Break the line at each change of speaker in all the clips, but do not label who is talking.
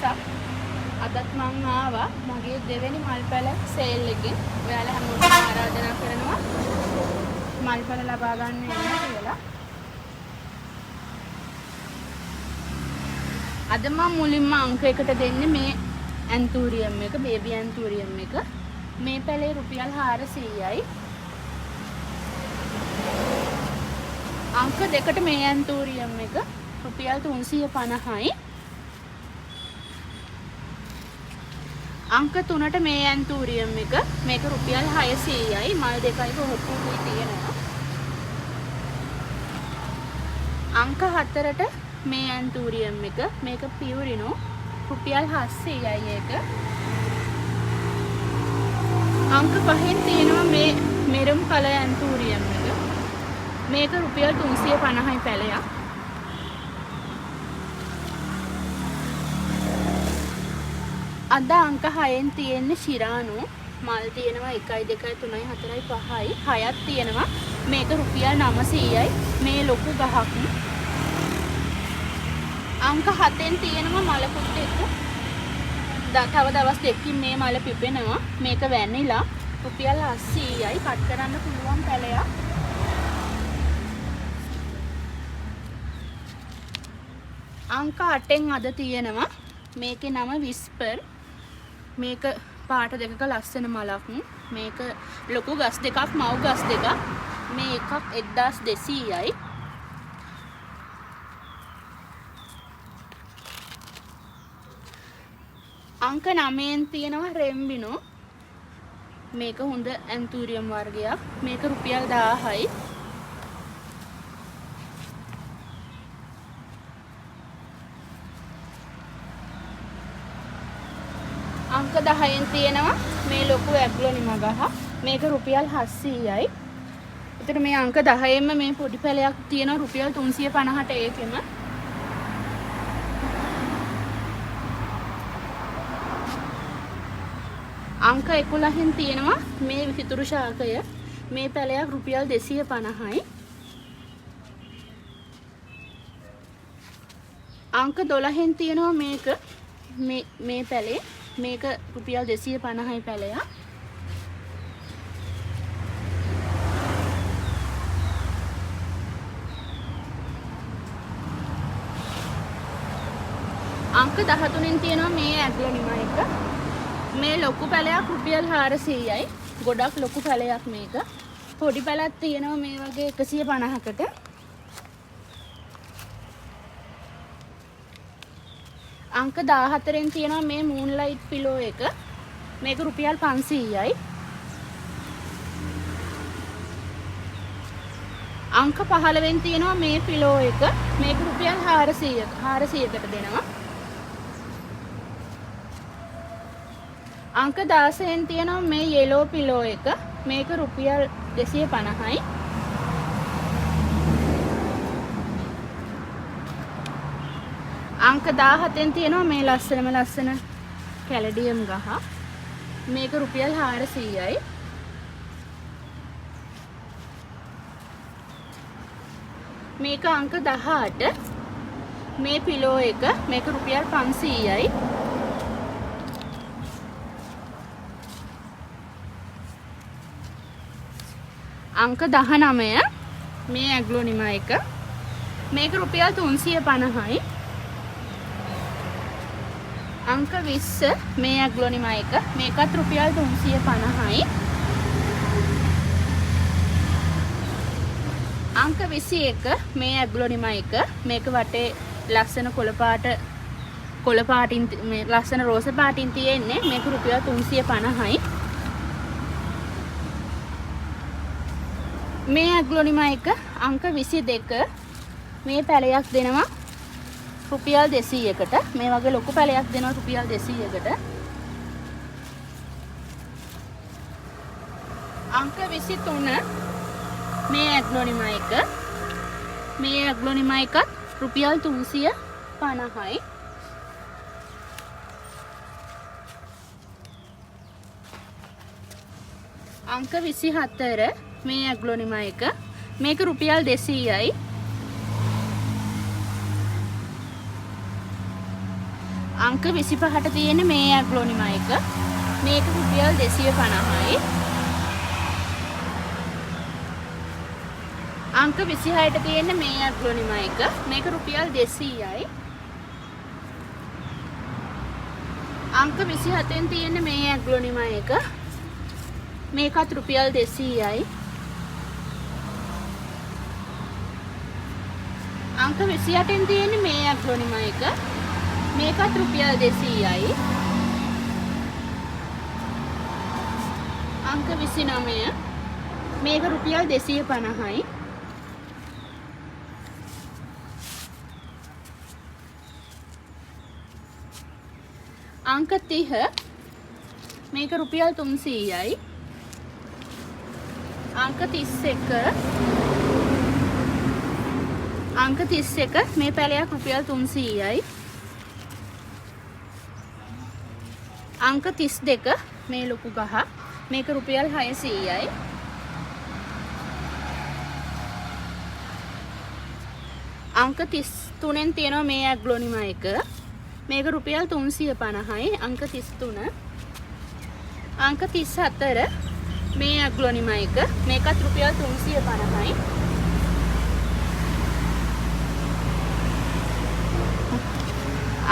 දවසක්. අදත් මම ආවා මගේ දෙවෙනි මල්පැල සේල් එකෙන්. ඔයාලා හැමෝටම ආරාධනා කරනවා මල්පැල ලබා ගන්න එන්න කියලා. අද මම මුලින්ම අංක එකට දෙන්නේ මේ ඇන්තූරියම් එක, බේබි ඇන්තූරියම් එක. මේ පැලේ රුපියල් 400යි. අංක දෙකට මේ ඇන්තූරියම් එක රුපියල් 350යි. අංක 3ට මේ ඇන්තූරියම් එක මේක රුපියල් 600යි. මල් දෙකයි කොහොප්පුයි තියෙනවා. අංක 4ට මේ ඇන්තූරියම් එක මේක පියුරිනෝ රුපියල් 700යි ඒක. අංක 5න් තියෙනවා මේ මෙරුම් කලර් ඇන්තූරියම් එක. මේක රුපියල් 350යි පැලයක්. අද අංක 6න් තියෙන්නේ ශිරානු. මල් තියෙනවා 1 2 3 4 5යි 6ක් තියෙනවා. මේක රුපියල් 900යි. මේ ලොකු ගහක්. අංක 7න් තියෙනවා මලකුත් එක්ක. තව දවස් දෙකකින් මේ මල පිපෙනවා. මේක වැනිලා රුපියල් 80යි. කට් කරන්න පුළුවන් පැලයක්. අංක 8න් අද තියෙනවා මේකේ නම විස්පර්. මේක පාට දෙකක ලස්සන මලක්. මේක ලොකු ගස් දෙකක්, මව් ගස් දෙකක්. මේ එකක් 1200යි. අංක 9න් තියෙනවා රෙම්බිනෝ. මේක හොඳ ඇන්තූරියම් වර්ගයක්. මේක රුපියල් 1000යි. අංක 10න් තියෙනවා මේ ලොකු ඇග්ලොනිම ගහ. මේක රුපියල් 700යි. එතකොට මේ අංක 10ෙන්ම මේ පොඩි පැලයක් තියෙනවා රුපියල් 350ට ඒකෙම. අංක 11න් තියෙනවා මේ විසිතුරු ශාකය. මේ පැලයක් රුපියල් 250යි. අංක 12න් තියෙනවා මේක මේ පැලේ. මේක රුපියල් 250යි පැලයක්. අංක 13න් තියෙනවා මේ ඇග්ලොනිම එක. මේ ලොකු පැලයක් රුපියල් 400යි. ගොඩක් ලොකු පැලයක් මේක. පොඩි පැලක් තියෙනවා මේ වගේ 150කට. අංක 14න් තියෙනවා මේ මූන්ලයිට් පිලෝ එක. මේක රුපියල් 500යි. අංක 15න් තියෙනවා මේ පිලෝ එක. මේක රුපියල් 400කට දෙනවා. අංක 16න් තියෙනවා මේ යෙලෝ පිලෝ එක. මේක රුපියල් 250යි. අංක 17න් තියෙනවා මේ ලස්සන කැලඩියම් ගහ. මේක රුපියල් 400යි. මේක අංක 18 මේ පිලෝ එක. මේක රුපියල් 500යි. අංක 19 මේ ඇග්ලොනිම එක. මේක රුපියල් 350යි. අංක 20 මේ ඇග්ලොනිම එක. මේකත් රුපියල් 350යි. අංක 21 මේ ඇග්ලොනිම එක. මේක වටේ ලස්සන කොළ පාටින් මේ ලස්සන රෝස පාටින් තියෙන්නේ. මේක රුපියල් 350යි. මේ ඇග්ලොනිම එක අංක 22 මේ පැලයක් දෙනවා රුපියල් 200කට. මේ වගේ ලොකු පැලයක් දෙනවා රුපියල් 200කට. අංක 23 මේ ඇග්ලොනිම එක. මේ ඇග්ලොනිම එකත් රුපියල් 350යි. අංක 24 මේ ඇග්ලොනිම එක. මේක රුපියල් 200යි. අංක 25ට තියෙන මේ ඇග්ලොනිමා එක. මේක රුපියල් 250යි. අංක 26ට තියෙන මේ ඇග්ලොනිමා එක. මේක රුපියල් 200යි. අංක 27න් තියෙන මේ ඇග්ලොනිමා එක. මේකත් රුපියල් 200යි. අංක 28න් තියෙන මේ ඇග්ලොනිමා එක. මේකත් රුපියල් 200යි. අංක 29 මේක රුපියල් 250යි. අංක 30 මේක රුපියල් 300යි. අංක 31 මේ පැලයක් රුපියල් 300යි. අංක 32 මේ ලොකු ගහ මේක රුපියල් 600යි. අංක 33න් තියෙනවා මේ ඇග්ලොනිමා එක. මේක රුපියල් 350යි. අංක 33. අංක 34 මේ ඇග්ලොනිමා එක. මේකත් රුපියල් 350යි.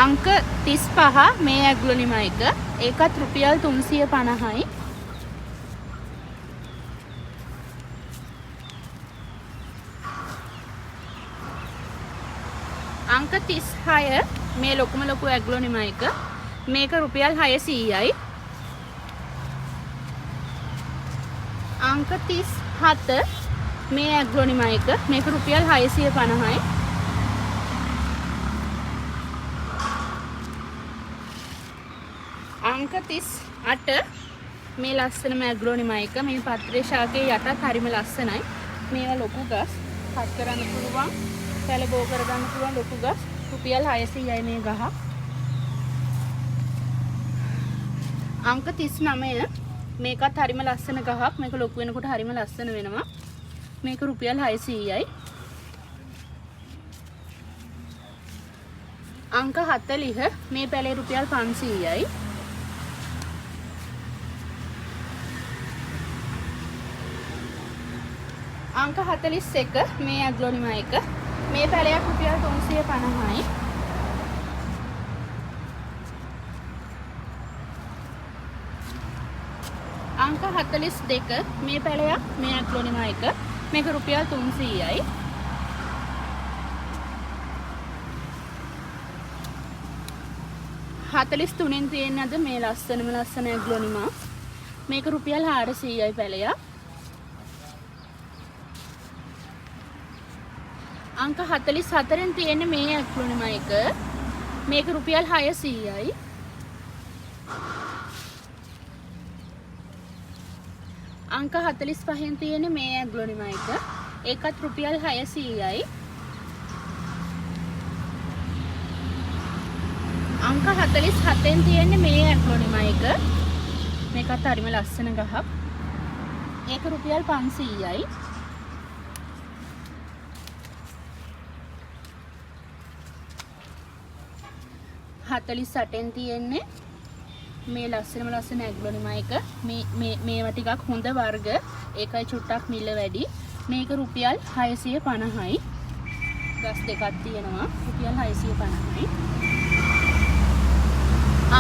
අංක 35 මේ ඇග්ලොනිමා එක. ඒකත් රුපියල් 350යි. අංක 36 මේ ලොකුම ලොකු ඇග්ලොනිමා එක. මේක රුපියල් 600යි. අංක 37 මේ ඇග්ලොනිමා එක. මේක රුපියල් 650යි. අංක 38 මේ ලස්සනම ඇග්ලොනිමා එක. මේ පත්‍රේ ශාකයේ යටත් හරිම ලස්සනයි. මේවා ලොකු ගස්. කට් කරන්න පුළුවන්. පැල බෝ කරගන්න පුළුවන් ලොකු ගස්. රුපියල් 600යි මේ ගහ. අංක 39 මේකත් හරිම ලස්සන ගහක්. මේක ලොකු වෙනකොට හරිම ලස්සන වෙනවා. මේක රුපියල් 600යි. අංක 40 මේ පැලේ රුපියල් 500යි. අංක 41 මේ ඇග්ලොනිමා එක. මේ පැලයක් රුපියල් 350යි. අංක 42 මේ පැලයක් මේ ඇග්ලොනිමා එක. මේක රුපියල් 300යි. හතලිස් තුනෙන් තියෙනද මේ ලස්සනම ලස්සන ඇග්ලොනිමා. මේක රුපියල් 400යි පැලයක්. අංක 44න් තියෙන මේ ඇග්ලොනිමා එක. මේක රුපියල් 600යි. අංක 45න් තියෙන මේ ඇග්ලොනිමා එක. ඒකත් රුපියල් 600යි. අංක 47න් තියෙන මේ ඇග්ලොනිමා එක. මේකත් හරිම ලස්සන ගහක්. ඒක රුපියල් 500යි. හතලිස් අටෙන් තියෙන්නේ මේ ලස්සනම ලස්සන ඇග්ලොනිමා එක. මේවා ටිකක් හොඳ වර්ග. ඒකයි චුට්ටක් මිල වැඩි. මේක රුපියල් 650යි. ගස් දෙකක් තියෙනවා. රුපියල් 650යි.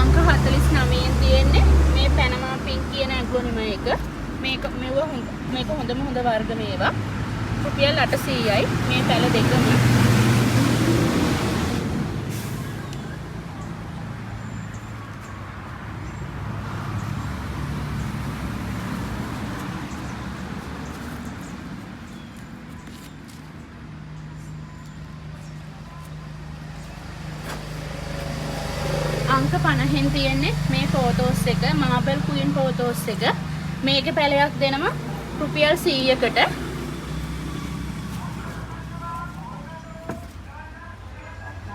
අංක 49න් තියෙන්නේ මේ පැනමා පින්ක් කියන ඇග්ලොනිමා එක. මේක හොඳම හොඳ වර්ග මේවා. රුපියල් 800යි. මේ පැල දෙකම. අංක 50න් තියෙන්නේ මේ ෆෝටෝස් එක. මාබල් ක්වීන් ෆෝටෝස් එක. මේකේ පැලයක් දෙනවා රුපියල් 100කට.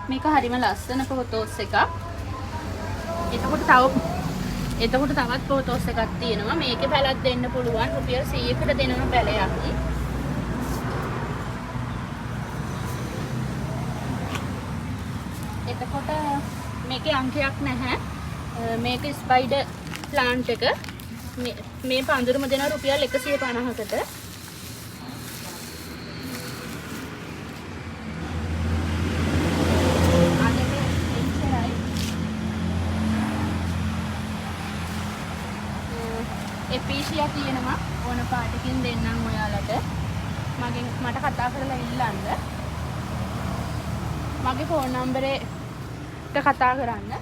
මේක හරිම ලස්සන ෆෝටෝස් එකක්. එතකොට තවත් ෆෝටෝස් එකක් තියෙනවා. මේකේ පැලක් දෙන්න පුළුවන් රුපියල් 100කට දෙනවා පැලයක්. එතකොට මේකේ අංකයක් නැහැ. මේක ස්පයිඩර් ප්ලාන්ට් එක. මේ පඳුරම දෙනවා රුපියල් 150කට. එපීසියා තියෙනවා ඕන පාටකින් දෙන්නම් ඔයාලට. මට කතා කරලා ඉල්ලන්න. මගේ ෆෝන් නම්බරේ කතා කරන්න.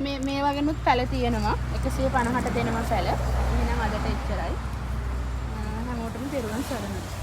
මේ වගේනුත් පැල තියෙනවා 150ට දෙනවා පැල. එහෙනම් අදට එච්චරයි. හැමෝටම පෙරුවන් සරණයි.